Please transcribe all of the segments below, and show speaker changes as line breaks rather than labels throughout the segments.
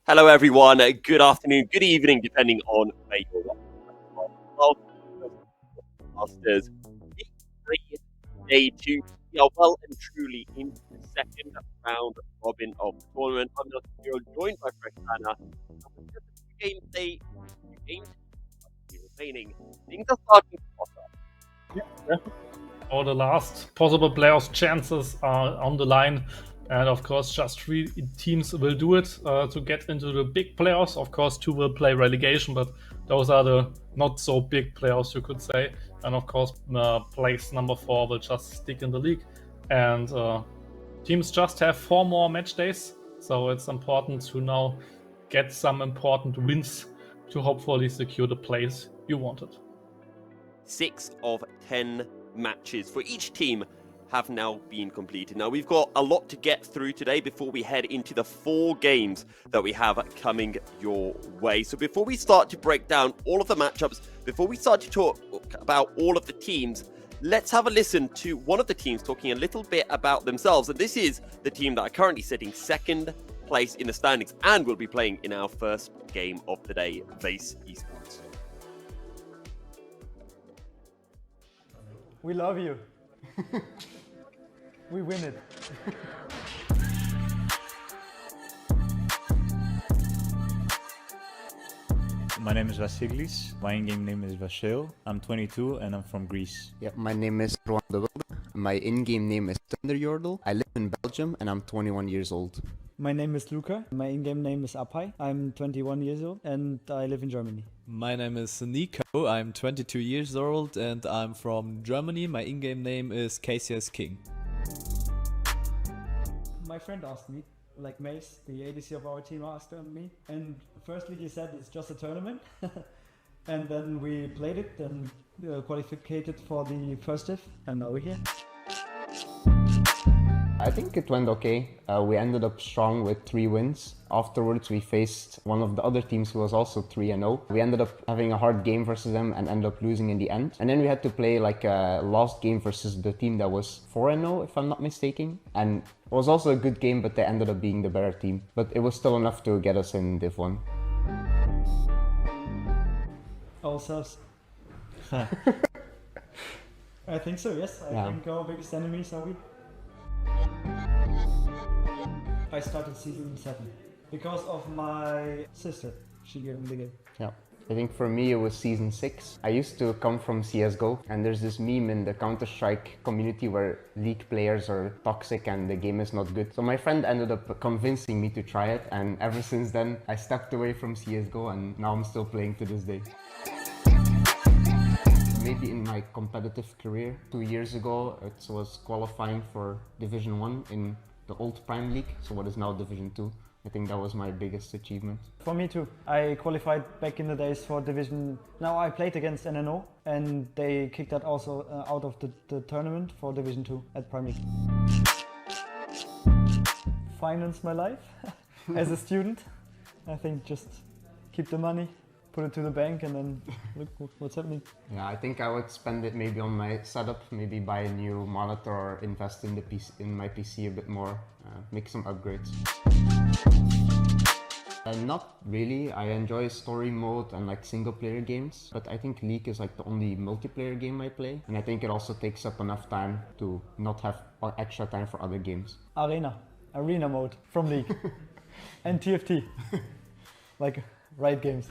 Hello, everyone. Good afternoon, good evening, depending on where you're watching. Welcome to Masters Day 2. We are well and truly into the second round robin of the tournament. I'm not here, joined by Fresh Anna. And with just a few games remaining, things are starting to pop up.
All the last possible playoffs chances are on the line, and of course just 3 teams will do it to get into the big playoffs. Of course 2 will play relegation, but those are the not so big playoffs, you could say. And of course place number 4 will just stick in the league, and teams just have 4 more match days, so it's important to now get some important wins to hopefully secure the place you wanted.
6 of 10 matches for each team have now been completed. Now, we've got a lot to get through today before we head into the 4 games that we have coming your way. So before we start to break down all of the matchups, before we start to talk about all of the teams, let's have a listen to one of the teams talking a little bit about themselves. And this is the team that are currently sitting second place in the standings and will be playing in our first game of the day, Vase Esports.
We love you. We win it.
My name is Vasilis. My in-game name is Vasil. I'm 22 and I'm from Greece.
Yeah, my name is Roan de Wilde. My in-game name is Thunderjordel. I live in Belgium and I'm 21 years old.
My name is Luca. My in-game name is Apai. I'm 21 years old and I live in Germany.
My name is Nico. I'm 22 years old and I'm from Germany. My in-game name is KCS King.
My friend asked me, like Mace, the ADC of our team, asked me, and firstly he said it's just a tournament. And then we played it and qualified for the first div, and now we're here.
I think it went okay. We ended up strong with 3 wins. Afterwards, we faced one of the other teams who was also 3-0. We ended up having a hard game versus them and ended up losing in the end. And then we had to play like a last game versus the team that was 4-0, if I'm not mistaken. And it was also a good game, but they ended up being the better team. But it was still enough to get us in Div 1.
Ourselves. I think so, yes. I think our biggest enemies are we. I started season 7 because of my sister. She gave me the game.
Yeah. I think for me it was season 6. I used to come from CSGO and there's this meme in the Counter-Strike community where League players are toxic and the game is not good. So my friend ended up convincing me to try it, and ever since then I stepped away from CSGO and now I'm still playing to this day. Maybe in my competitive career, 2 years ago it was qualifying for Division 1 in the old Prime League, so what is now Division 2. I think that was my biggest achievement.
For me too. I qualified back in the days for Division. Now I played against NNO and they kicked that also out of the tournament for Division 2 at Prime League. Finance my life as a student. I think just keep the money, put it to the bank, and then look what's happening.
Yeah, I think I would spend it maybe on my setup, maybe buy a new monitor or invest in the PC, in my PC a bit more, make some upgrades. Not really. I enjoy story mode and like single player games, but I think League is like the only multiplayer game I play, and I think it also takes up enough time to not have extra time for other games.
Arena mode from League and TFT, like Riot Games.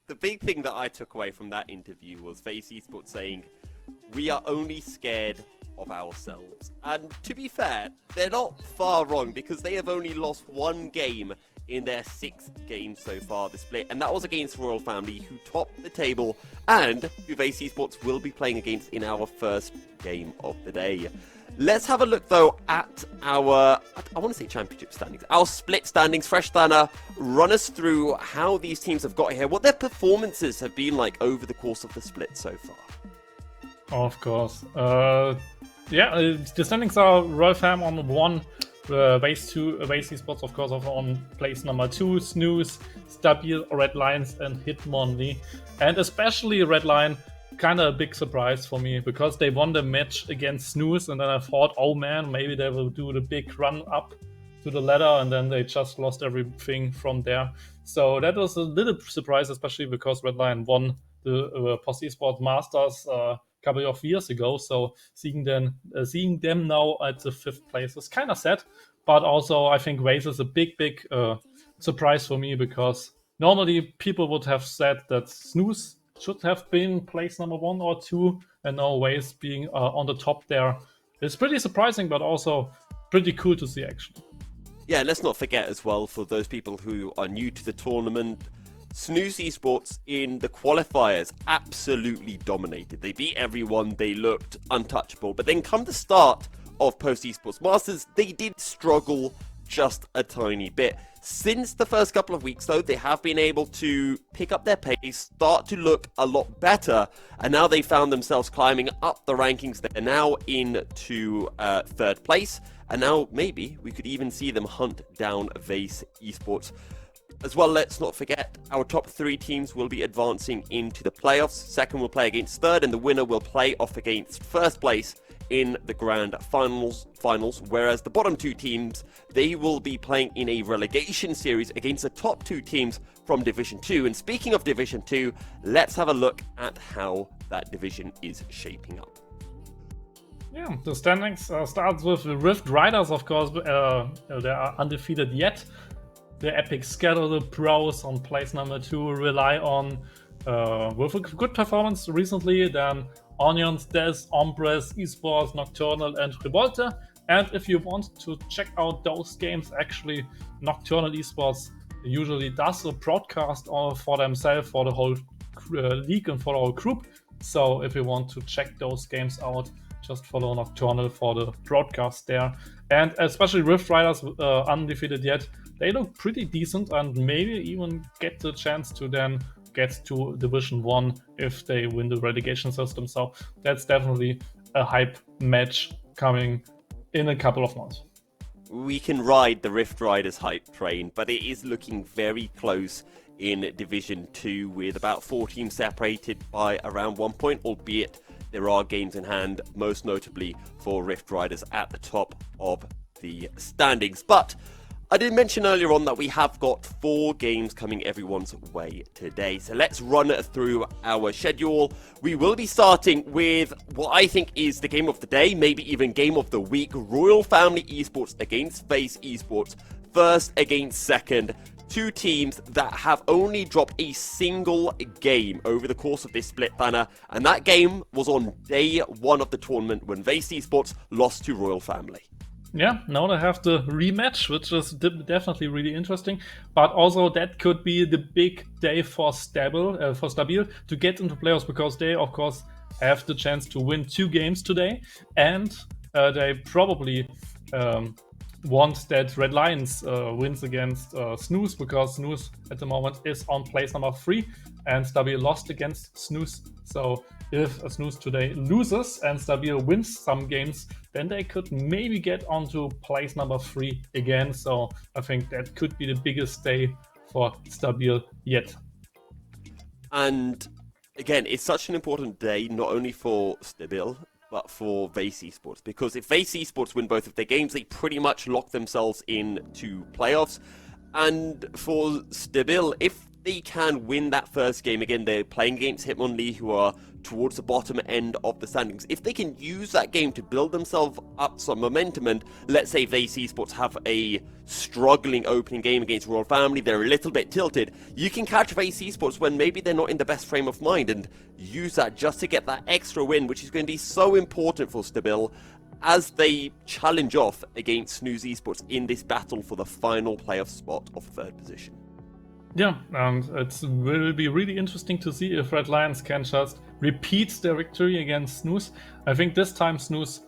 The big thing that I took away from that interview was Vase Esports saying, we are only scared of ourselves. And to be fair, they're not far wrong, because they have only lost 1 game in their 6 games so far this split, and that was against Royal Family, who topped the table and who Vase Esports will be playing against in our first game of the day. Let's have a look though at our, I want to say championship standings, our split standings. Fresh Dana, run us through how these teams have got here, what their performances have been like over the course of the split so far.
Of course. The standings are Royal Fam on 1 Waste Esports, of course, are on place number 2. Snooze, Stabil, Red Lions, and Hitmonlee. And especially Red Lion, kind of a big surprise for me because they won the match against Snooze, and then I thought, oh man, maybe they will do the big run up to the ladder, and then they just lost everything from there. So that was a little surprise, especially because Red Lion won the PostTV Masters a couple of years ago. So seeing them now at the 5th place is kind of sad, but also I think Waze is a big surprise for me because normally people would have said that Snooze should have been place number 1 or 2, and now Waze being on the top there is pretty surprising, but also pretty cool to see actually.
Yeah, let's not forget as well, for those people who are new to the tournament, Snooze Esports in the qualifiers absolutely dominated. They beat everyone, they looked untouchable, but then come the start of Post Esports Masters, they did struggle just a tiny bit. Since the first couple of weeks though, they have been able to pick up their pace, start to look a lot better, and now they found themselves climbing up the rankings. They're now into 3rd place, and now maybe we could even see them hunt down Vase Esports. As well, let's not forget, our top 3 teams will be advancing into the playoffs. Second will play against third, and the winner will play off against first place in the grand finals, whereas the bottom 2 teams, they will be playing in a relegation series against the top 2 teams from Division 2. And speaking of Division 2, let's have a look at how that division is shaping up.
Yeah, the standings starts with the Rift Riders, of course. They are undefeated yet. The Epic Scatter, the pros on place number 2, rely on with a good performance recently. Then Onions, Des, Ombres, Esports, Nocturnal, and Revolte. And if you want to check out those games, actually, Nocturnal Esports usually does a broadcast for themselves, for the whole league and for the whole group. So if you want to check those games out, just follow Nocturnal for the broadcast there. And especially Rift Riders, undefeated yet, they look pretty decent and maybe even get the chance to then get to Division 1 if they win the relegation system. So that's definitely a hype match coming in a couple of months.
We can ride the Rift Riders hype train, but it is looking very close in Division 2 with about 4 teams separated by around 1 point, albeit there are games in hand, most notably for Rift Riders at the top of the standings. But I did mention earlier on that we have got 4 games coming everyone's way today. So let's run through our schedule. We will be starting with what I think is the game of the day, maybe even game of the week. Royal Family Esports against Face Esports, first against second. 2 teams that have only dropped a single game over the course of this split banner, and that game was on day 1 of the tournament when Vase Esports lost to Royal Family.
Yeah, now they have the rematch, which is definitely really interesting. But also that could be the big day for Stabil to get into playoffs, because they, of course, have the chance to win 2 games today, and they probably want that Red Lions wins against Snooze, because Snooze at the moment is on place number 3 and Stabil lost against Snooze. So if Snooze today loses and Stabil wins some games, then they could maybe get onto place number 3 again. So I think that could be the biggest day for Stabil yet.
And again, it's such an important day, not only for Stabil, but for Vase Esports, because if Vase Esports win both of their games, they pretty much lock themselves into playoffs. And for Stabil, if they can win that first game, again, they're playing against Hitmonlee, who are towards the bottom end of the standings. If they can use that game to build themselves up some momentum, and let's say Vase Esports have a struggling opening game against Royal Family, they're a little bit tilted, you can catch Vase Esports when maybe they're not in the best frame of mind and use that just to get that extra win, which is going to be so important for Stabil as they challenge off against Snooze Esports in this battle for the final playoff spot of 3rd position.
Yeah, and it will be really interesting to see if Red Lions can just repeat their victory against Snooze. I think this time Snooze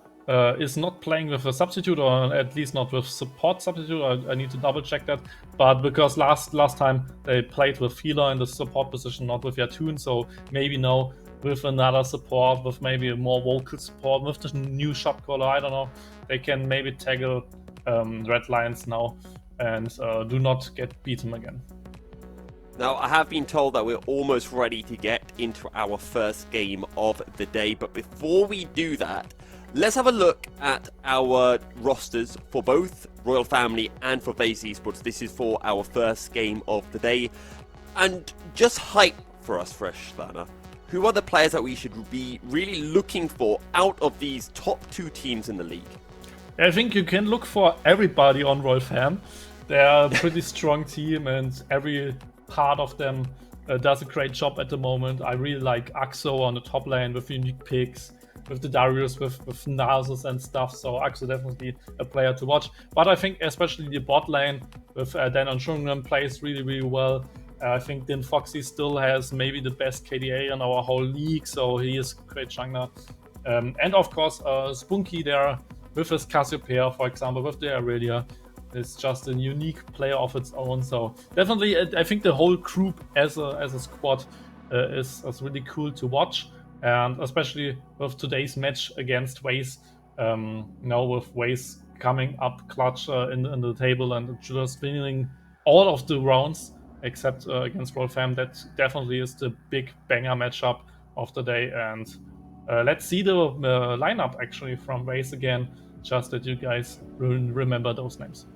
is not playing with a substitute, or at least not with support substitute. I need to double check that. But because last time they played with Healer in the support position, not with Yatun, so maybe now with another support, with maybe a more vocal support, with the new shot caller, I don't know, they can maybe tackle Red Lions now and do not get beaten again.
Now, I have been told that we're almost ready to get into our first game of the day, but before we do that, let's have a look at our rosters for both Royal Family and for FaZe Esports. This is for our first game of the day. And just hype for us, Fresh Spanner. Who are the players that we should be really looking for out of these top 2 teams in the league?
I think you can look for everybody on Royal Fam. They are a pretty strong team, and every part of them does a great job at the moment. I really like Axo on the top lane with unique picks, with the Darius, with Narsus and stuff. So Axo definitely a player to watch. But I think especially the bot lane with Dan on Shungram plays really, really well. I think Din Foxy still has maybe the best KDA in our whole league, so he is a great jungler. And of course, Spunky there with his Cassiopeia, for example, with the Aurelia. It's just a unique player of its own. So definitely, I think the whole group as a squad is really cool to watch, and especially with today's match against Waze. Now with Waze coming up clutch in the table and just winning all of the rounds except against Royal Fam, that definitely is the big banger matchup of the day. And let's see the lineup actually from Waze again, just that you guys remember those names.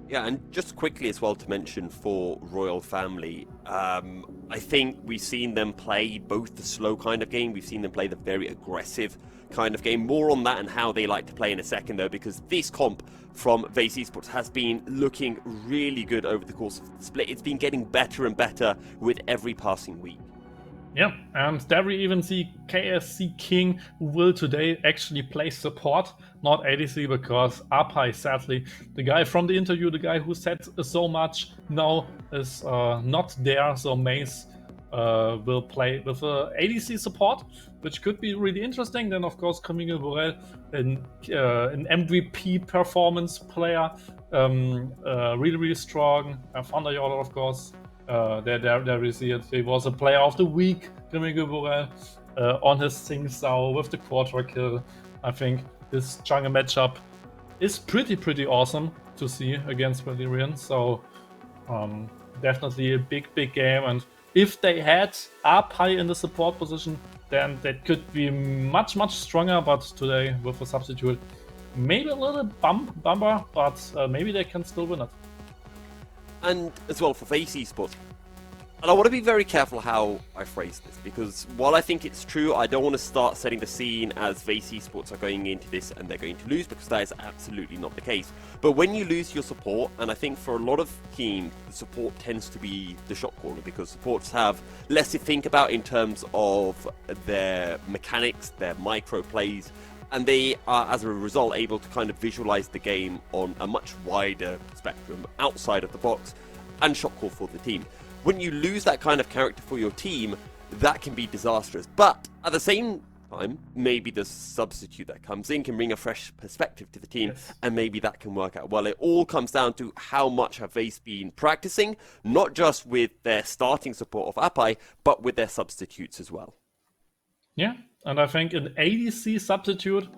Yeah, and just quickly as well to mention for Royal Family, I think we've seen them play both the slow kind of game, we've seen them play the very aggressive kind of game. More on that and how they like to play in a second though, because this comp from FaZe Esports has been looking really good over the course of the split. It's been getting better and better with every passing week.
Yeah, and there we even see KSC King, who will today actually play support, not ADC, because Apai, sadly, the guy from the interview, the guy who said so much, now is not there, so Mace will play with ADC support, which could be really interesting. Then, of course, Camille Borel, an MVP performance player, really, really strong. Thunder Yordle, of course. There we see it. He was a player of the week, Camille Borel, on his Sing-Sao with the quarter kill. I think this jungle matchup is pretty awesome to see against Valyrian. So definitely a big game. And if they had Apai in the support position, then that could be much stronger. But today with a substitute, maybe a little bumper, but maybe they can still win it.
And as well for FaZe Esports, and I want to be very careful how I phrase this, because while I think it's true, I don't want to start setting the scene as FaZe Esports are going into this and they're going to lose, because that is absolutely not the case. But when you lose your support, and I think for a lot of teams, the support tends to be the shot caller, because supports have less to think about in terms of their mechanics, their micro plays, and they are, as a result, able to kind of visualize the game on a much wider spectrum outside of the box and shot call for the team. When you lose that kind of character for your team, that can be disastrous. But at the same time, maybe the substitute that comes in can bring a fresh perspective to the team, yes, and maybe that can work out well. It all comes down to how much have they been practicing, not just with their starting support of Apai, but with their substitutes as well.
Yeah, and I think an ADC substitute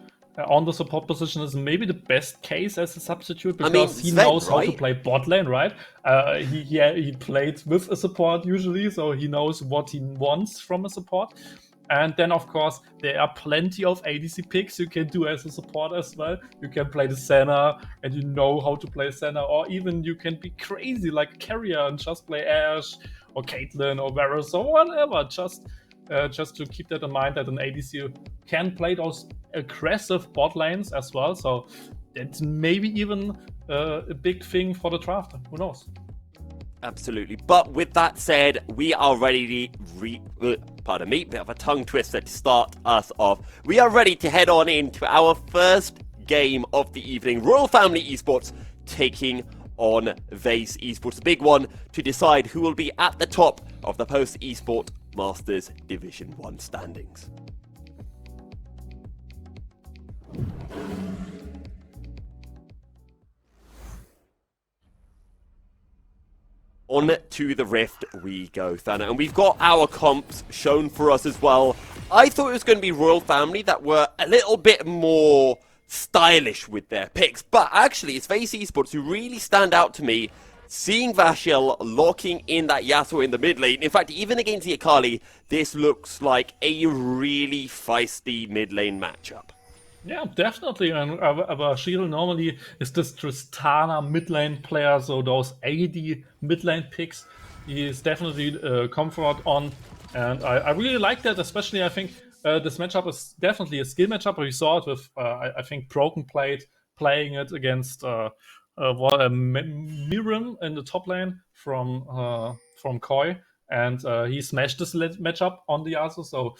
on the support position is maybe the best case as a substitute, because he knows how to play bot lane, right? He played with a support usually, so he knows what he wants from a support. And then, of course, there are plenty of ADC picks you can do as a support as well. You can play the Senna, and you know how to play Senna, or even you can be crazy like Carrier and just play Ashe or Caitlyn or Varus or whatever. Just to keep that in mind, that an ADC can play those aggressive bot lanes as well. So it's maybe even a big thing for the draft. Who knows?
Absolutely. But with that said, we are ready to pardon me, bit of a tongue twister to start us off. We are ready to head on into our first game of the evening. Royal Family Esports taking on FaZe Esports. A big one to decide who will be at the top of the Post Esport Masters Division 1 standings. On to the Rift we go, Thana, and we've got our comps shown for us as well. I thought it was going to be Royal Family that were a little bit more stylish with their picks. But actually, it's Face Esports who really stand out to me, seeing Vashel locking in that Yasuo in the mid lane. In fact, even against the Akali, this looks like a really feisty mid lane matchup.
Yeah, definitely. And Vashel normally is this Tristana mid lane player, so those AD mid lane picks, he is definitely comfort on. And I really like that, especially I think this matchup is definitely a skill matchup. We saw it with, I think, Broken Plate playing it against Miran in the top lane from Koi, and he smashed this matchup on the Yasuo. So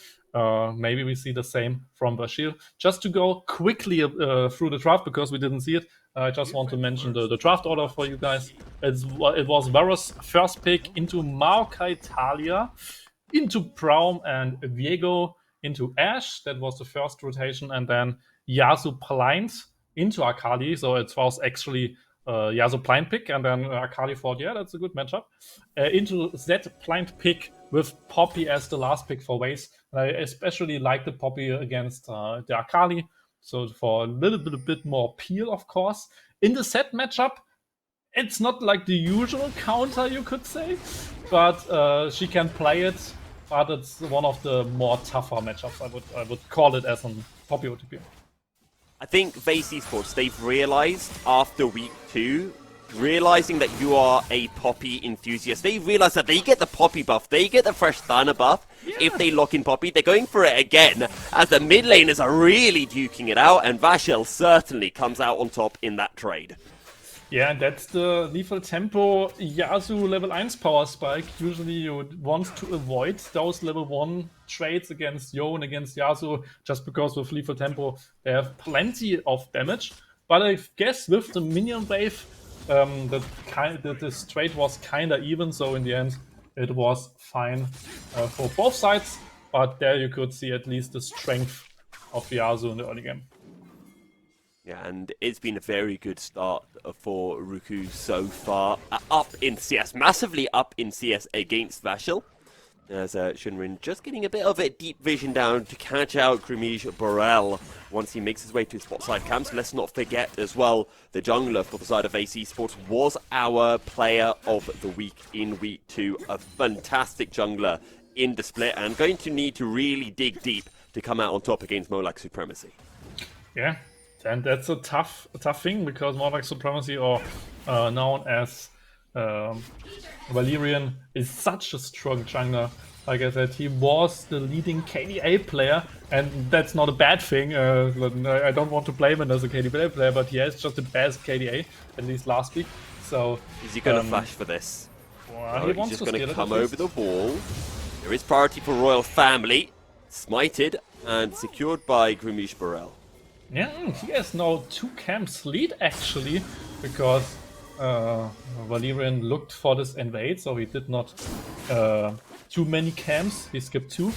maybe we see the same from Vashel. Just to go quickly through the draft because we didn't see it. I just want to mention the draft order for you guys. It was Varus first pick into Maokai Talia, into Braum and Viego, into Ashe. That was the first rotation, and then Yasuo Blind into Akali. So it was actually Yasuo Blind pick, and then Akali thought, yeah, that's a good matchup. Into Zed Blind pick with Poppy as the last pick for Waze. And I especially like the Poppy against the Akali, so for a little bit more appeal, of course. In the Zed matchup, it's not like the usual counter, you could say, but she can play it. But it's one of the more tougher matchups. I would call it as a Poppy OTP.
I think Face Esports, they've realized after week 2, realizing that you are a Poppy enthusiast, they realize that they get the Poppy buff, they get the fresh Thana buff. Yeah. If they lock in Poppy, they're going for it again, as the mid laners are really duking it out, and Vashel certainly comes out on top in that trade.
Yeah, that's the lethal tempo Yasuo level 1 power spike. Usually you want to avoid those level 1 trades against Yone, against Yasuo, just because with lethal tempo they have plenty of damage. But I guess with the minion wave, this trade was kinda even, so in the end it was fine for both sides. But there you could see at least the strength of Yasuo in the early game.
Yeah, and it's been a very good start for Ruku so far. Up in CS, massively up in CS against Vashel. As Shinrin just getting a bit of a deep vision down to catch out Grimige Borel once he makes his way to his spot side camps. Let's not forget as well, the jungler for the side of AC Sports was our player of the week in week 2. A fantastic jungler in the split, and going to need to really dig deep to come out on top against Molac Supremacy.
Yeah. And that's a tough thing, because Mordek Supremacy, or known as Valerian, is such a strong jungler. Like I said, he was the leading KDA player, and that's not a bad thing. I don't want to blame him as a KDA player, but he has just the best KDA, at least last week. So
is he going to flash for this?
Well, he wants
he's just
to
going to come over the wall. There is priority for Royal Family. Smited and secured by Grimige Borel.
Yeah, he has now 2 camps lead actually, because Valerian looked for this invade, so he did not too many camps, he skipped 2.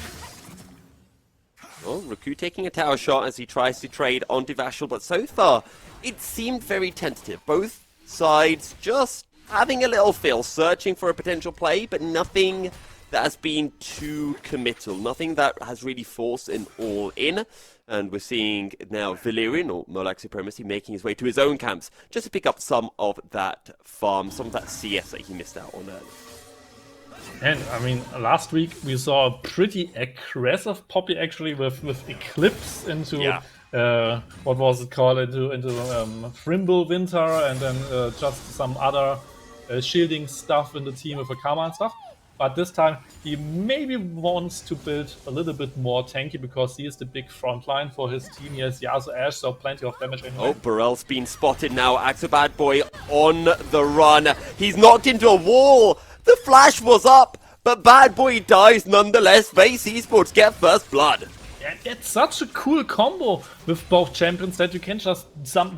Well, Ruku taking a tower shot as he tries to trade onto Vashel, but so far it seemed very tentative. Both sides just having a little feel, searching for a potential play, but nothing that has been too committal, nothing that has really forced an all-in. And we're seeing now Valerian, or Molac Supremacy, making his way to his own camps, just to pick up some of that farm, some of that CS that he missed out on early.
And I mean, last week we saw a pretty aggressive Poppy actually with Eclipse into what was it called, into Frimble Winter, and then just some other shielding stuff in the team with a Karma and stuff. But this time he maybe wants to build a little bit more tanky, because he is the big front line for his team. He has Yasuo Ashe, so plenty of damage anyway.
Oh, Borel's been spotted now. Axo Bad Boy on the run. He's knocked into a wall. The flash was up, but Bad Boy dies nonetheless. Face Esports get first blood.
Yeah, it's such a cool combo with both champions that you can just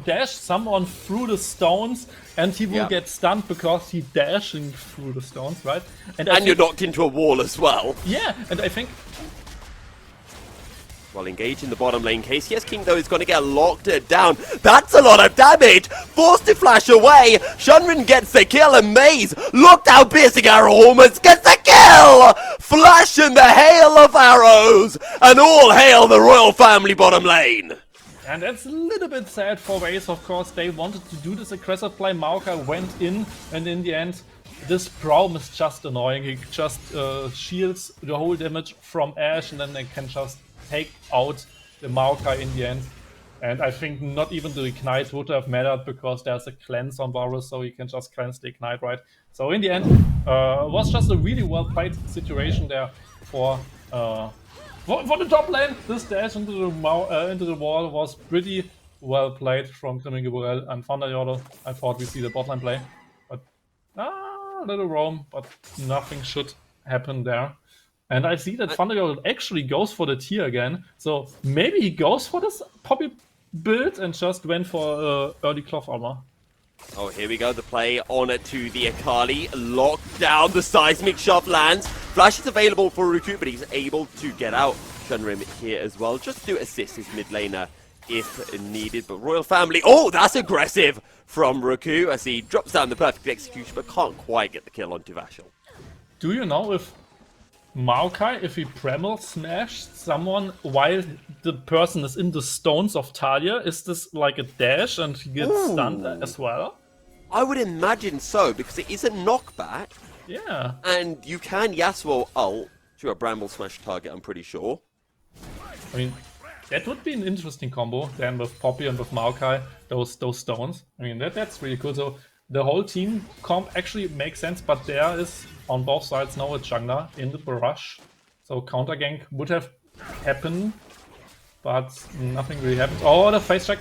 dash someone through the stones, and he will get stunned because he's dashing through the stones, right?
And you're knocked into a wall as well.
Yeah, and I think...
Well, engaged in the bottom lane. KCS King, though, is going to get locked down. That's a lot of damage. Forced to flash away. Shunrin gets the kill, and Maze, looked how piercing arrow almost gets the kill. Flash and the hail of arrows. And all hail the Royal Family bottom lane.
And that's a little bit sad for Waze, of course. They wanted to do this aggressive play. Maokai went in, and in the end, this Braum is just annoying. He just shields the whole damage from Ashe, and then they can just take out the Maokai in the end. And I think not even the Ignite would have mattered because there's a cleanse on Varus, so you can just cleanse the Ignite, right? So in the end, it was just a really well played situation there for the top lane. This dash into the wall was pretty well played from Grimming Burrell and Thunder Yordle. I thought we see the bot lane play, but a little roam, but nothing should happen there. And I see that Thunder Yordle actually goes for the tier again, so maybe he goes for this Poppy build and just went for early cloth armor.
Oh, here we go, the play on to the Akali, locked down, the seismic shove lands. Flash is available for Ruku, but he's able to get out. Shunrim here as well, just to assist his mid laner if needed. But Royal Family, oh, that's aggressive from Ruku as he drops down the perfect execution, but can't quite get the kill onto Vashel.
Do you know if Maokai, if he Premel smashed someone while the person is in the stones of Talia, is this like a dash and he gets stunned as well?
I would imagine so, because it is a knockback.
Yeah.
And you can Yasuo ult to a Bramble Smash target, I'm pretty sure.
I mean, that would be an interesting combo then with Poppy and with Maokai, those stones. I mean, that's really cool. So the whole team comp actually makes sense, but there is on both sides now a jungler in the barrage. So counter gank would have happened, but nothing really happened. Oh, the face check.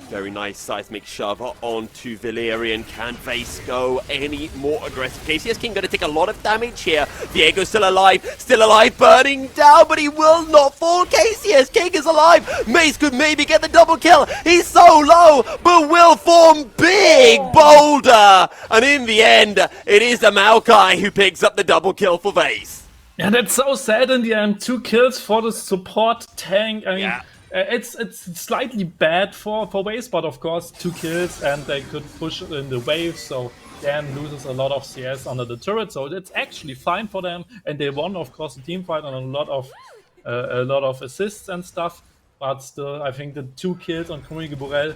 Very nice seismic shove onto Valyrian. Can Face go any more aggressive? KCS King going to take a lot of damage here. Diego's still alive, burning down, but he will not fall. KCS King is alive. Mace could maybe get the double kill. He's so low, but will form big boulder. And in the end, it is the Maokai who picks up the double kill for Vase.
Yeah, that's so sad in the end. 2 kills for the support tank. I mean,
Yeah.
It's slightly bad for Waves, but of course 2 kills and they could push in the wave, so Dan loses a lot of CS under the turret, so it's actually fine for them. And they won, of course, the team fight on a lot of assists and stuff. But still, I think the 2 kills on Grimming Burrell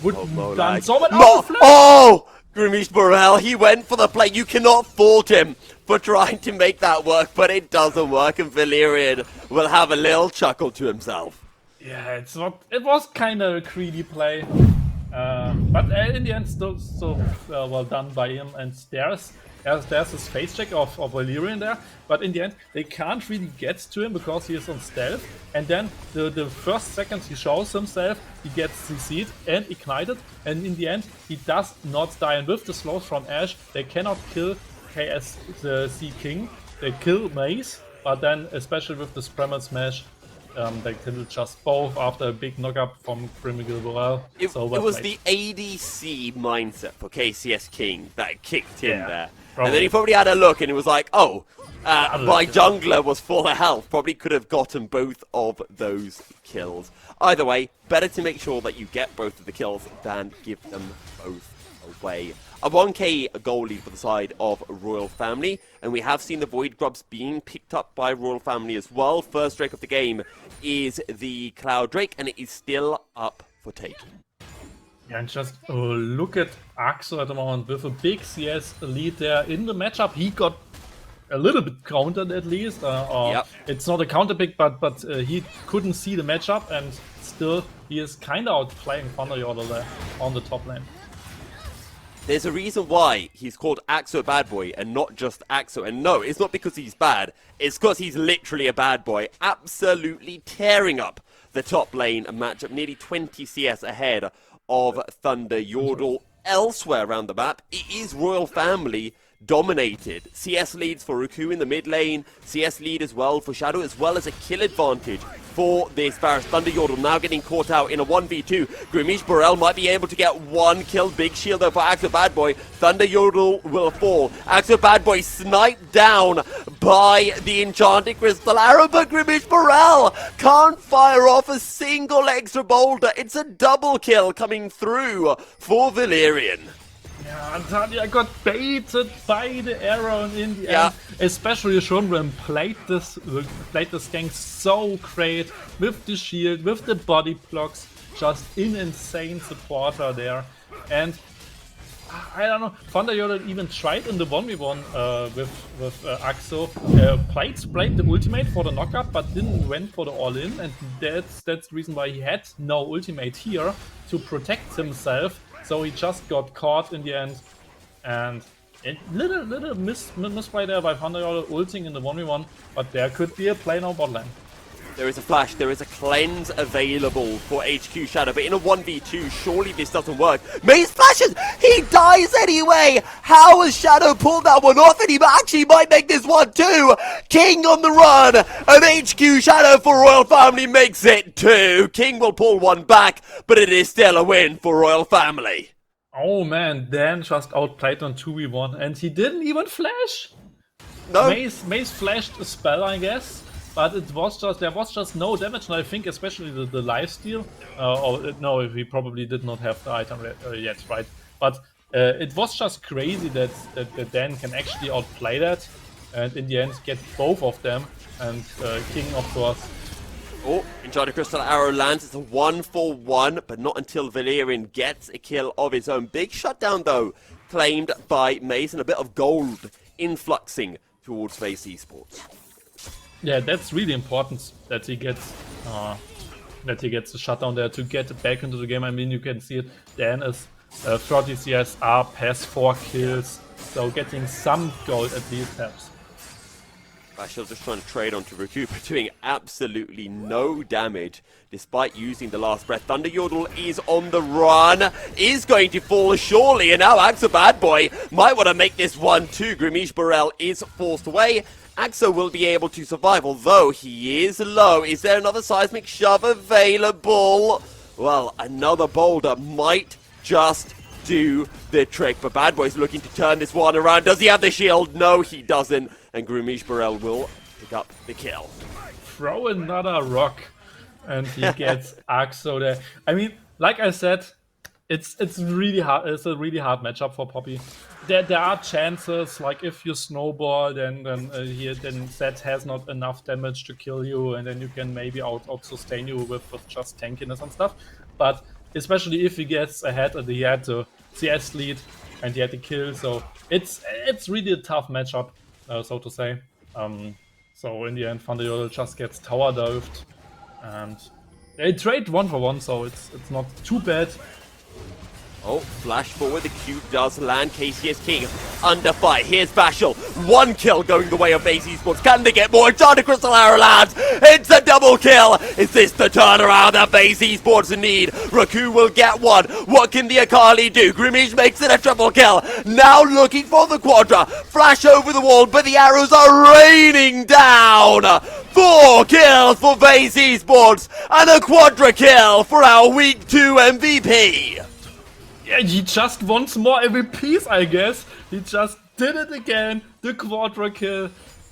would have done so much.
Grimish Burrell, he went for the play. You cannot fault him for trying to make that work, but it doesn't work, and Valyrian will have a little chuckle to himself.
Yeah, it was kind of a greedy play, but in the end, still well done by him. And there's his face check of Valyrian there, but in the end, they can't really get to him because he is on stealth. And then the first seconds he shows himself, he gets CC'd and ignited, and in the end, he does not die. And with the slows from Ashe, they cannot kill KSC King. They kill Mace, but then, especially with the Spremel Smash, they kill just both after a big knockup from Grimming Burrell.
It was the ADC mindset for KCS King that kicked him there. Probably. And then he probably had a look and it was like, oh, my jungler was full of health. Probably could have gotten both of those kills. Either way, better to make sure that you get both of the kills than give them both away. A 1k goal lead for the side of Royal Family, and we have seen the Void Grubs being picked up by Royal Family as well. First Drake of the game is the Cloud Drake, and it is still up for taking.
Yeah, and just look at Axo at the moment with a big CS lead there in the matchup. He got a little bit countered at least. It's not a counter pick, but he couldn't see the matchup, and still he is kind of outplaying Thunder Yordle there on the top lane.
There's a reason why he's called Axo Bad Boy and not just Axo. And no, it's not because he's bad. It's because he's literally a bad boy. Absolutely tearing up the top lane matchup. Nearly 20 CS ahead of Thunder Yordle. Elsewhere around the map, it is Royal Family dominated. CS leads for Ruku in the mid lane. CS lead as well for Shadow, as well as a kill advantage for this Varus. Thunder Yordle now getting caught out in a 1v2. Grimish Burrell might be able to get 1 kill. Big shield though for Axo Bad Boy. Thunder Yordle will fall. Axo Bad Boy sniped down by the Enchanted Crystal Arrow, but Grimish Burrell can't fire off a single extra boulder. It's a double kill coming through for Valyrian.
Yeah, Antalya got baited by the arrow in the
Yeah.
end. Especially Shunrim played this gank so great with the shield, with the body blocks, just an insane supporter there. And I don't know, Thunder Yodel even tried in the 1v1 with Axo, played the ultimate for the knockup, but didn't went for the all-in, and that's the reason why he had no ultimate here to protect himself. So he just got caught in the end, and a little misplay there by Thunder Yodel ulting in the 1v1, but there could be a play now bot lane.
There is a flash, there is a cleanse available for HQ Shadow, but in a 1v2, surely this doesn't work. Maze flashes! He dies anyway! How has Shadow pulled that one off? And he actually might make this one too! King on the run! And HQ Shadow for Royal Family makes it two! King will pull one back, but it is still a win for Royal Family.
Oh man, Dan just outplayed on 2v1, and he didn't even flash!
No.
Maze flashed a spell, I guess. But there was just no damage, and I think especially the lifesteal, no, he probably did not have the item yet, right? But it was just crazy that Dan can actually outplay that, and in the end get both of them, and King of course.
Oh, Enchanted Crystal Arrow lands. It's a 1-for-1, but not until Valyrian gets a kill of his own. Big shutdown though, claimed by Maze, and a bit of gold influxing towards FaZe Esports.
Yeah, that's really important that he gets a shutdown there to get back into the game. I mean, you can see it. Dan is 30 CS up, has 4 kills, so getting some gold at least helps.
Bashil just trying to trade onto Recoup, doing absolutely no damage despite using the last breath. Thunder Yodel is on the run, is going to fall surely, and now Axo Bad Boy might want to make this one too. Grimish Burrell is forced away. Axo will be able to survive, although he is low. Is there another seismic shove available? Well, another boulder might just do the trick, but Bad Boy's looking to turn this one around. Does he have the shield? No, he doesn't, and Grimish Burrell will pick up the kill.
Throw another rock, and he gets Axo there. I mean, like I said, it's really hard. It's a really hard matchup for Poppy. There are chances, like if you snowball, then Zed has not enough damage to kill you, and then you can maybe out sustain you with just tankiness and stuff. But especially if he gets ahead and he had the CS lead and he had the kill, so it's really a tough matchup, so to say. So in the end, Thunder Yodel just gets tower dived, and they trade 1-for-1, so it's not too bad.
Oh, flash forward, the Q does land. KCS King under fight. Here's Bashil. One kill going the way of FaZe Esports. Can they get more? Enchanted Crystal Arrow lands. It's a double kill. Is this the turnaround that FaZe Esports need? Raku will get one. What can the Akali do? Grimish makes it a triple kill. Now looking for the Quadra. Flash over the wall, but the arrows are raining down. 4 kills for FaZe Esports and a Quadra kill for our Week 2 MVP.
Yeah, he just wants more MVPs, I guess. He just did it again. The Quadra kill.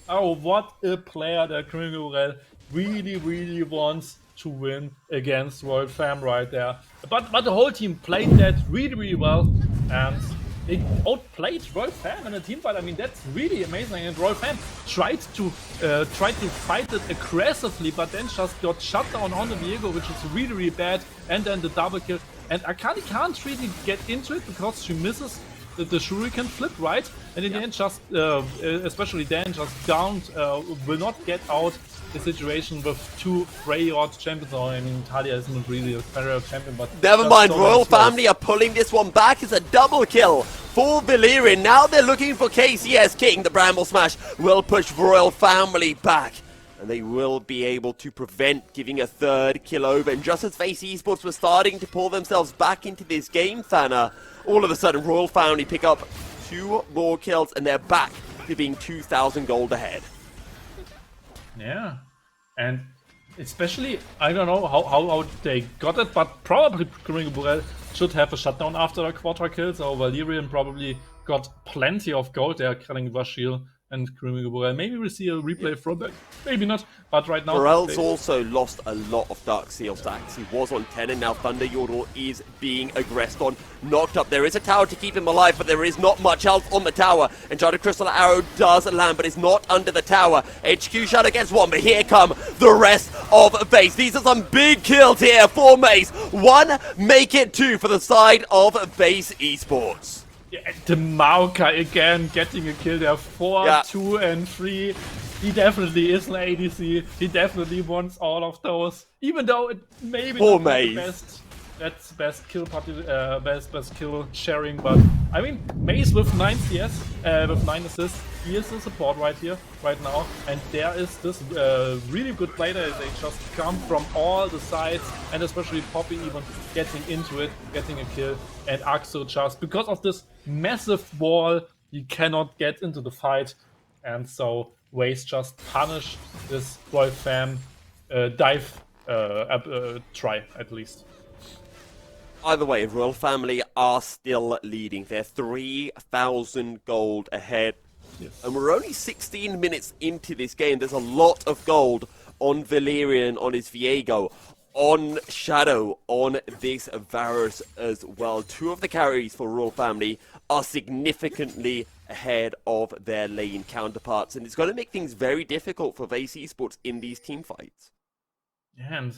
Oh, what a player that Kringle really wants to win against Royal Fam right there. But the whole team played that really well, and they outplayed Royal Fam in a team fight. I mean, that's really amazing. And Royal Fam tried to fight it aggressively, but then just got shut down on the Viego, which is really bad. And then the double kill. And Akali can't really get into it because she misses the shuriken flip, right? And in the end, just especially Dan just downed, will not get out the situation with 2 Freyord champions. Oh, I mean, Talia isn't really a Freyord champion, but
never mind. Royal Family are pulling this one back. It's a double kill for Valyrian. Now they're looking for KCS King. The Bramble Smash will push Royal Family back, and they will be able to prevent giving a 3rd kill over. And just as FaZe Esports were starting to pull themselves back into this game, Thana, all of a sudden Royal Family pick up 2 more kills, and they're back to being 2,000 gold ahead.
Yeah, and especially, I don't know how they got it, but probably Kringle Burrell should have a shutdown after a Quadra kill, so Valyrian probably got plenty of gold there, killing Vashil and Grimmy Borel. Maybe we see a replay from that. Maybe not, but right now...
Borel's also lost a lot of Dark Seal stacks. He was on 10 and now Thunder Yordle is being aggressed on. Knocked up. There is a tower to keep him alive, but there is not much else on the tower. Enchanted Crystal Arrow does land, but it's not under the tower. HQ Shadow gets one, but here come the rest of base. These are some big kills here for Mace. One, make it two for the side of Base Esports.
Yeah, the Maokai again getting a kill there. 4, 2, and 3. He definitely is an ADC. He definitely wants all of those. Even though it maybe not the best. That's best kill best kill sharing, but I mean Mace with 9 CS, with 9 assists, he is the support right here, right now, and there is this really good player. They just come from all the sides, and especially Poppy even getting into it, getting a kill, and Axo just because of this massive wall, he cannot get into the fight, and so Waze just punish this Royal Fam dive try at least.
Either way, Royal Family are still leading. They're 3,000 gold ahead.
Yes.
And we're only 16 minutes into this game. There's a lot of gold on Valerian, on his Viego, on Shadow, on this Varus as well. 2 of the carries for Royal Family are significantly ahead of their lane counterparts. And it's going to make things very difficult for Base Esports in these team fights.
And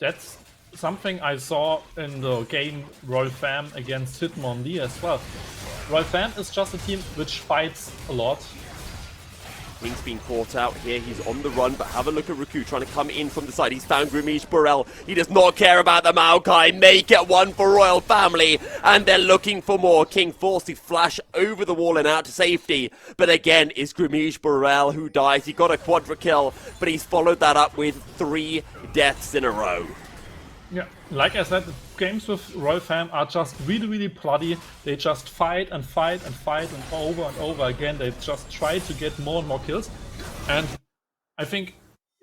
that's something I saw in the game Royal Fam against Hitmonlee as well. Royal Fam is just a team which fights a lot.
King's been caught out here. He's on the run, but have a look at Riku trying to come in from the side. He's found Grimish Borel. He does not care about the Maokai. Make it one for Royal Family, and they're looking for more. King forced to flash over the wall and out to safety, but again, it's Grimish Borel who dies. He got a quadra kill, but he's followed that up with 3 deaths in a row.
Yeah, like I said, the games with Royal Fam are just really bloody. They just fight and fight and fight and over again. They just try to get more and more kills. And I think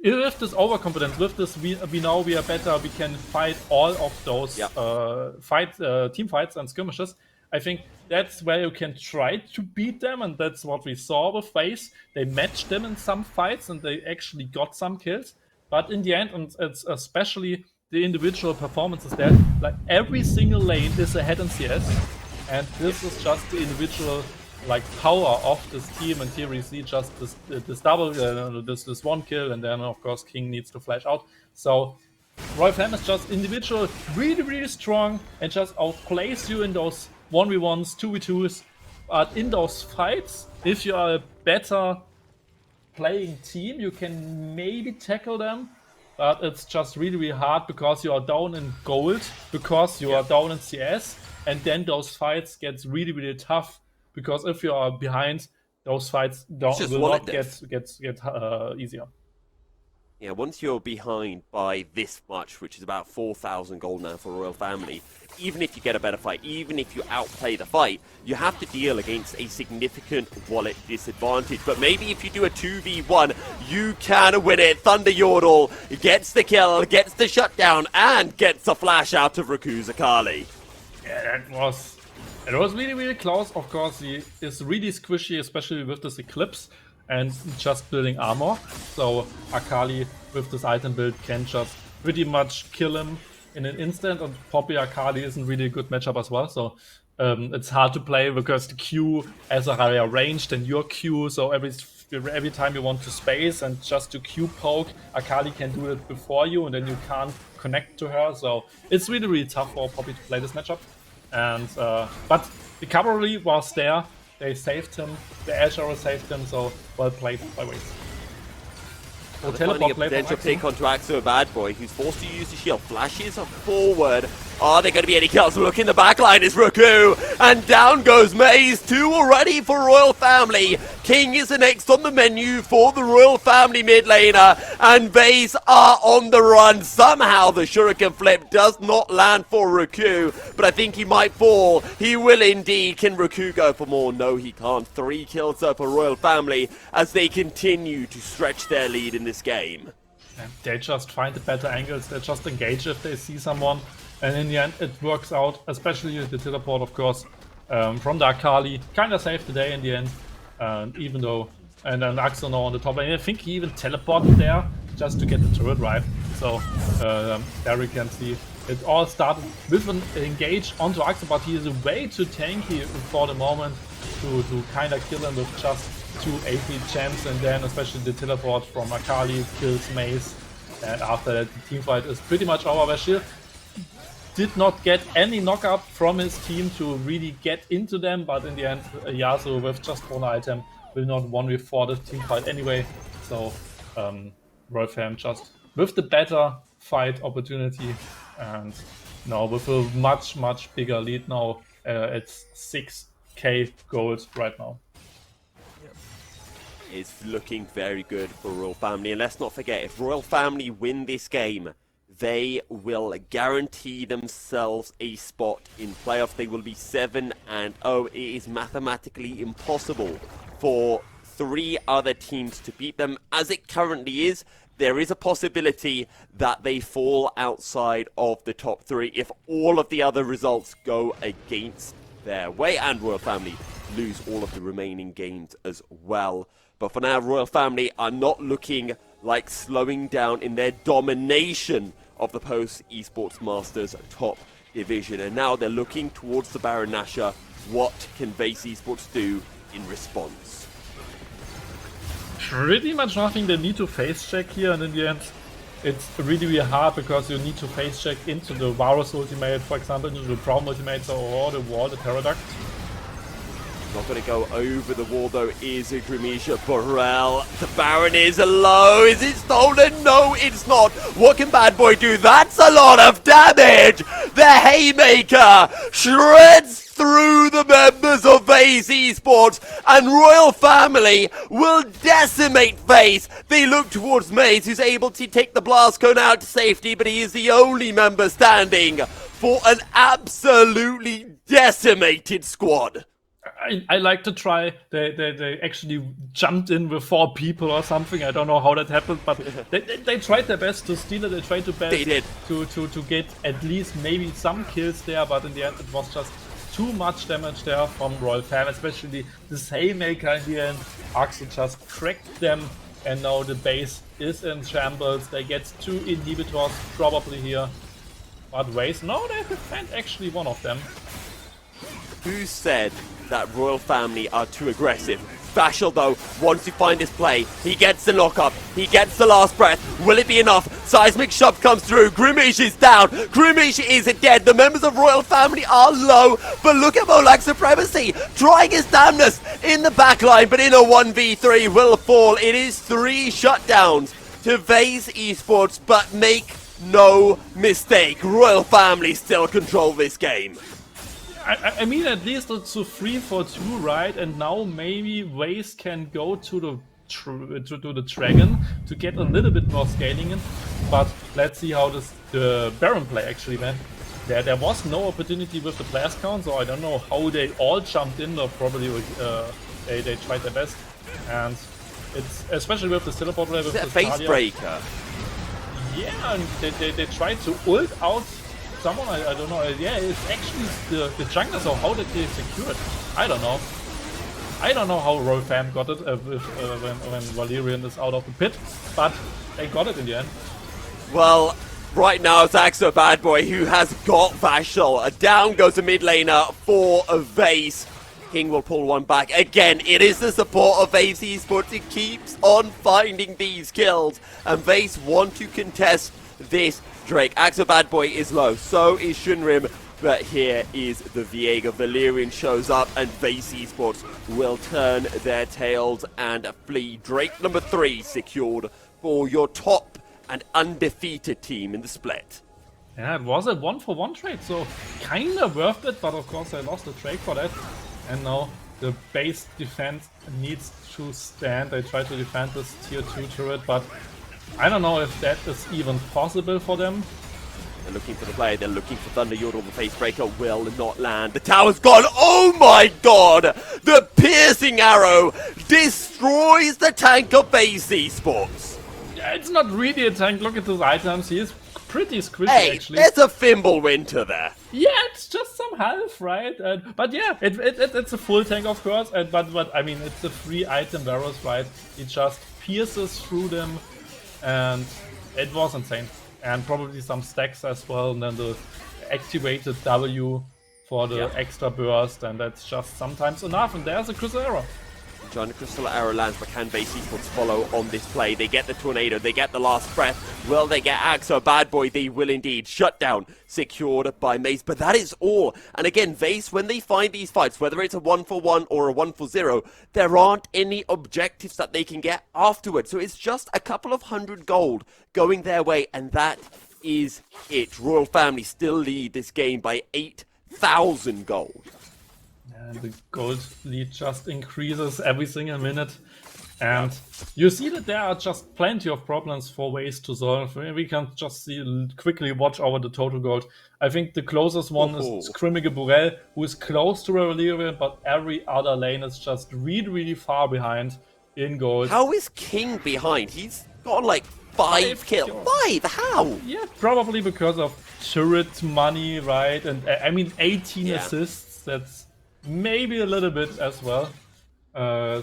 with this overconfidence, with this we know we are better, we can fight all of those team fights and skirmishes. I think that's where you can try to beat them, and that's what we saw with FaZe. They matched them in some fights and they actually got some kills. But in the end, and it's especially the individual performances there, like every single lane is ahead in CS, and this is just the individual like power of this team. And here we see just this double, this one kill, and then of course King needs to flash out. So Royal Fam is just individual, really strong, and just outplays you in those 1v1s, 2v2s. But in those fights, if you are a better playing team, you can maybe tackle them. But it's just really hard because you are down in gold, because you are down in CS, and then those fights get really tough. Because if you are behind, those fights will not get easier.
Yeah, once you're behind by this much, which is about 4,000 gold now for Royal Family, even if you get a better fight, even if you outplay the fight, you have to deal against a significant wallet disadvantage. But maybe if you do a 2v1, you can win it. Thunder Yordle gets the kill, gets the shutdown, and gets a flash out of Riku Zakali.
Yeah, it was really close. Of course, he is really squishy, especially with this Eclipse and just building armor. So Akali with this item build can just pretty much kill him in an instant, and Poppy Akali isn't really a good matchup as well. So it's hard to play because the Q has a higher range than your Q. So every time you want to space and just to Q poke, Akali can do it before you, and then you can't connect to her. So it's really tough for Poppy to play this matchup. And but the cavalry was there. They saved him. The Edge Arrow saved him. So well played by Waze.
Well, finding a potential pick onto Axo Bad Boy, who's forced to use the shield. Flashes forward. Are there going to be any kills? Look in the backline is Riku, and down goes Maze. 2 already for Royal Family. King is the next on the menu for the Royal Family mid laner, and Vase are on the run. Somehow the Shuriken flip does not land for Riku, but I think he might fall. He will indeed. Can Riku go for more? No, he can't. 3 kills up for Royal Family as they continue to stretch their lead in this game.
And they just find the better angles. They just engage if they see someone. And in the end, it works out, especially the teleport, of course, from the Akali. Kinda saved the day in the end, even though And then Axel now on the top lane. I think he even teleported there just to get the turret right. So there we can see it all started with an engage onto Axel, but he is way too tanky for the moment to kind of kill him with just 2 AP champs, and then especially the teleport from Akali kills Maze. And after that, the team fight is pretty much over. Vashil did not get any knockup from his team to really get into them, but in the end, Yasuo with just one item will not 1v4 the team fight anyway. So Wolfham just with the better fight opportunity, and now with a much bigger lead now. It's 6k gold right now.
It's looking very good for Royal Family. And let's not forget, if Royal Family win this game, they will guarantee themselves a spot in playoffs. They will be 7-0. It is mathematically impossible for 3 other teams to beat them. As it currently is, there is a possibility that they fall outside of the top 3 if all of the other results go against their way, and Royal Family lose all of the remaining games as well. But for now, Royal Family are not looking like slowing down in their domination of the Post Esports Masters top division. And now they're looking towards the Baron Nashor. What can Vase Esports do in response?
Pretty much nothing. They need to face check here, and in the end, it's really hard because you need to face check into the Varus ultimate, for example, into the Braum ultimate, or the wall, the Pterodactyl.
Not going to go over the wall though is Grimisha Borrell. The Baron is low. Is it stolen? No, it's not. What can Bad Boy do? That's a lot of damage. The Haymaker shreds through the members of Vase Esports, and Royal Family will decimate Vase. They look towards Maze, who's able to take the blast cone out to safety, but he is the only member standing for an absolutely decimated squad.
I like to try. They actually jumped in with 4 people or something. I don't know how that happened, but they tried their best to steal it. They tried their best
They did.
to get at least maybe some kills there, but in the end it was just too much damage there from Royal Fam, especially this Haymaker in the end. Axel just cracked them, and now the base is in shambles. They get 2 inhibitors probably here, but Vase, no, they defend actually one of them.
Who said that Royal Family are too aggressive? Vashil, though, wants to find his play. He gets the lockup. He gets the last breath. Will it be enough? Seismic Shove comes through. Grimish is down. Grimish is dead. The members of Royal Family are low. But look at Molak's supremacy. Trying his damnness in the backline, but in a 1v3 will fall. It is 3 shutdowns to Vase Esports, but make no mistake, Royal Family still control this game.
I mean, at least it's a 3-4-2, right? And now maybe Vase can go to the Dragon to get a little bit more scaling in. But let's see how the Baron play actually went. There was no opportunity with the blast count, so I don't know how they all jumped in, or probably they tried their best. And it's especially with the teleport play with
Is that a
the
face
Stadia.
breaker?
Yeah, and they tried to ult out someone, I don't know. Yeah, it's actually the jungler, so how did they secure it? I don't know. I don't know how Royal Fam got it when Valerian is out of the pit, but they got it in the end.
Well, right now it's Axel Bad Boy who has got Vashil. Down goes the mid laner for a Vase. King will pull one back. Again, it is the support of Vase Esports. It keeps on finding these kills, and Vase want to contest this Drake. Axel Bad Boy is low, so is Shunrim, but here is the Viega. Valerian shows up, and Vase Esports will turn their tails and flee. Drake number 3 secured for your top and undefeated team in the split.
Yeah, it was a 1-for-1 trade, so kinda worth it, but of course I lost the trade for that. And now the base defense needs to stand. They try to defend this tier 2 turret, but I don't know if that is even possible for them.
They're looking for the play, they're looking for Thunder Yordle. The face breaker will not land. The tower's gone. Oh my god! The piercing arrow destroys the tank of Vase Esports.
Yeah, it's not really a tank. Look at those items. He is pretty squishy
Hey,
actually.
there's a Thimble Winter there.
Yeah, it's just some health, right? But yeah, it's a full tank, of course. But I mean, it's a free item Varus, right? It just pierces through them, and it was insane. And probably some stacks as well, and then the activated W for the extra burst, and that's just sometimes enough. And there's a Crystal Arrow.
Giant Crystal Arrow lands, but can Base Esports follow on this play? They get the Tornado, they get the last breath. Will they get Axo? Bad boy, they will indeed. Shutdown secured by Mace, but that is all. And again, Vase, when they find these fights, whether it's a 1-for-1 or a 1-for-0, there aren't any objectives that they can get afterwards. So it's just a couple of 100 gold going their way, and that is it. Royal Family still lead this game by 8,000 gold.
And the gold lead just increases every single minute. And you see that there are just plenty of problems for ways to solve. We can just quickly watch over the total gold. I think the closest one is Scrimmiga Burrell, who is close to Revelio, but every other lane is just really far behind in gold.
How is King behind? He's got like 5 kills. 5? How?
Yeah, probably because of turret money, right? And I mean 18 assists, that's maybe a little bit as well.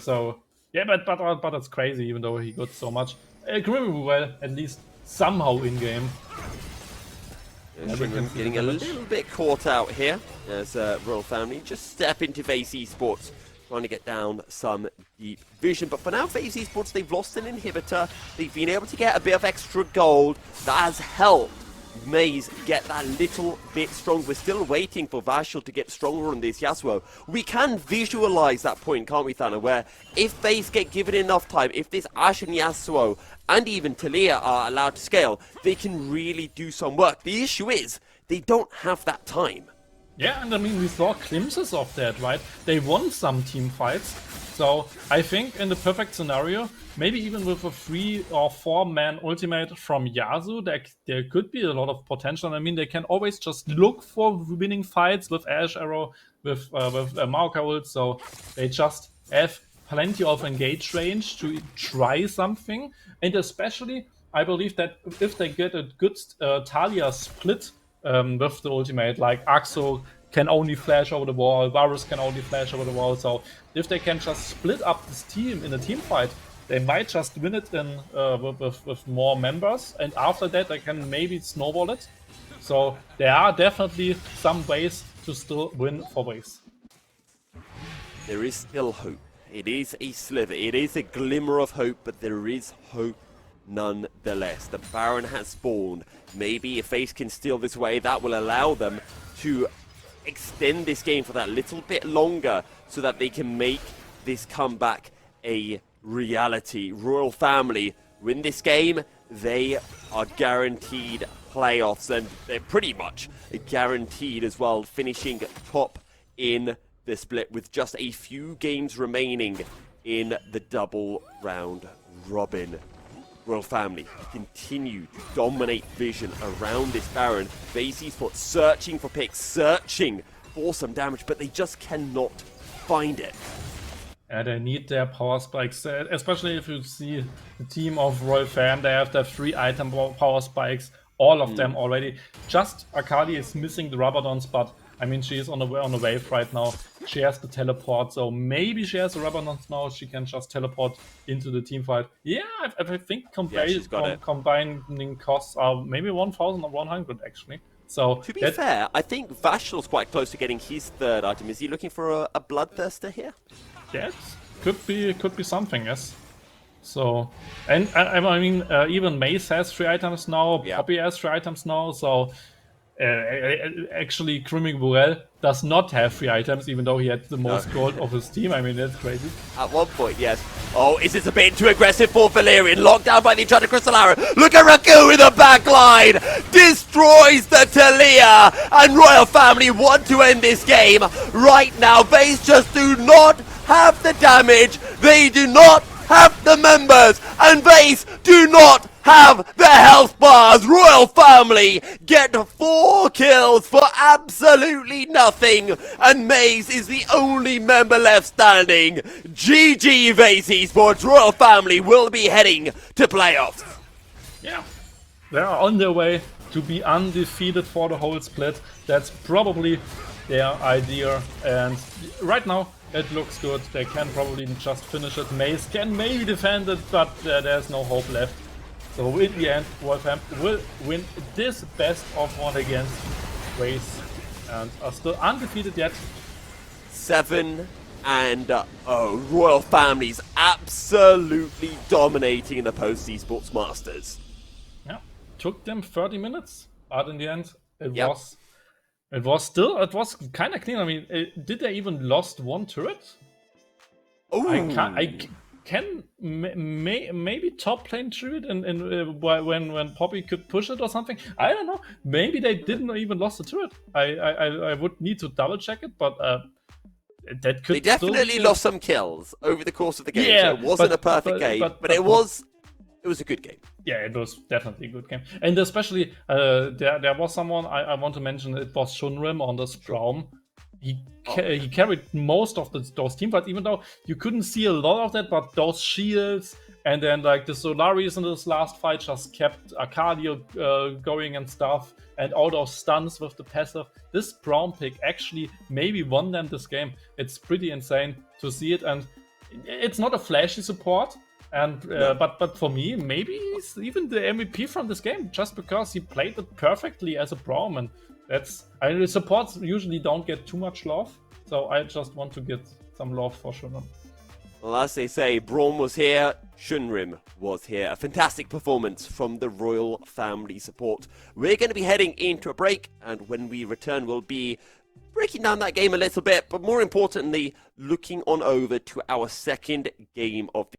So yeah, but that's crazy, even though he got so much. Well, at least somehow in game.
Getting a little bit caught out here as Royal Family just step into Vase Esports, trying to get down some deep vision. But for now, Vase Esports, they've lost an inhibitor. They've been able to get a bit of extra gold. That has helped Maze get that little bit stronger. We're still waiting for Vashel to get stronger on this Yasuo. We can visualize that point, can't we, Thana, where if Vase get given enough time, if this Ashe and Yasuo and even Talia are allowed to scale, they can really do some work. The issue is, they don't have that time.
Yeah, and I mean, we saw glimpses of that, right? They won some team fights. So I think in the perfect scenario, maybe even with a 3 or 4 man ultimate from Yasuo, there could be a lot of potential. I mean, they can always just look for winning fights with Ashe Arrow, with Maoka ult, so they just have plenty of engage range to try something. And especially, I believe that if they get a good Talia split with the ultimate, like Axo can only flash over the wall, Varus can only flash over the wall, so if they can just split up this team in a team fight, they might just win it in with more members, and after that they can maybe snowball it. So there are definitely some ways to still win for Vase.
There is still hope. It is a sliver, it is a glimmer of hope, but there is hope nonetheless. The Baron has spawned. Maybe if Vase can steal this way, that will allow them to extend this game for that little bit longer so that they can make this comeback a reality. Royal Family win this game, they are guaranteed playoffs, and they're pretty much guaranteed as well, finishing top in the split with just a few games remaining in the double round robin. Royal Family continue to dominate vision around this Baron. Vase Esports searching for picks, searching for some damage, but they just cannot find it.
They need their power spikes, especially if you see the team of Royal Fam, they have their 3 item power spikes, all of them already. Just Akali is missing the Rabadons, but I mean, she is on the wave right now. She has the teleport, so maybe she has the Rabadons now. She can just teleport into the team fight. Yeah, I think combining costs are maybe 1,100 actually. So
to be fair, I think Vashel's quite close to getting his 3rd item. Is he looking for a Bloodthirster here?
Yes, could be something, yes. So, and I mean, even Mace has 3 items now, Poppy has 3 items now, so actually Crimming Burrell does not have 3 items, even though he had the most gold of his team. I mean, that's crazy.
At one point, yes. Oh, is this a bit too aggressive for Valerian? Locked down by the Enchanted Crystal Arrow. Look at Raku in the back line. Destroys the Talia. And Royal Family want to end this game right now. Vase just do not have the damage. They do not have the members. And Vase do not have the health bars. Royal Family get 4 kills for absolutely nothing, and Maze is the only member left standing. GG Vase Esports. Royal Family will be heading to playoffs.
Yeah, they are on their way to be undefeated for the whole split. That's probably their idea, and right now it looks good. They can probably just finish it. Maze can maybe defend it, but there's no hope left. So in the end, Wolfhampton will win this best of 1 against Race and are still undefeated yet.
7 and Royal Family's absolutely dominating the Post Esports Masters.
Yeah, took them 30 minutes, but in the end, it
Yep.
was kind of clean. I mean, did they even lost 1 turret?
Ooh.
I can maybe top lane through it and when Poppy could push it or something. I don't know. Maybe they didn't even lost the turret. I would need to double check it, but that could.
They definitely
still be
lost some kills over the course of the game.
Yeah,
so it wasn't
but-
a perfect
but-
game,
but-
but it was a good game.
Yeah, it was definitely a good game. And especially, there was someone I want to mention. It was Shunrim on the Straum. He carried most of those teamfights, even though you couldn't see a lot of that. But those shields, and then like the Solaris in this last fight just kept Arcadia going and stuff. And all those stuns with the passive. This Brown pick actually maybe won them this game. It's pretty insane to see it. And it's not a flashy support. And but for me, maybe he's even the MVP from this game, just because he played it perfectly as a Braum, and the supports usually don't get too much love, so I just want to get some love for Shunrim.
Well, as they say, Braum was here, Shunrim was here. A fantastic performance from the Royal Family support. We're going to be heading into a break, and when we return, we'll be breaking down that game a little bit, but more importantly, looking on over to our second game of the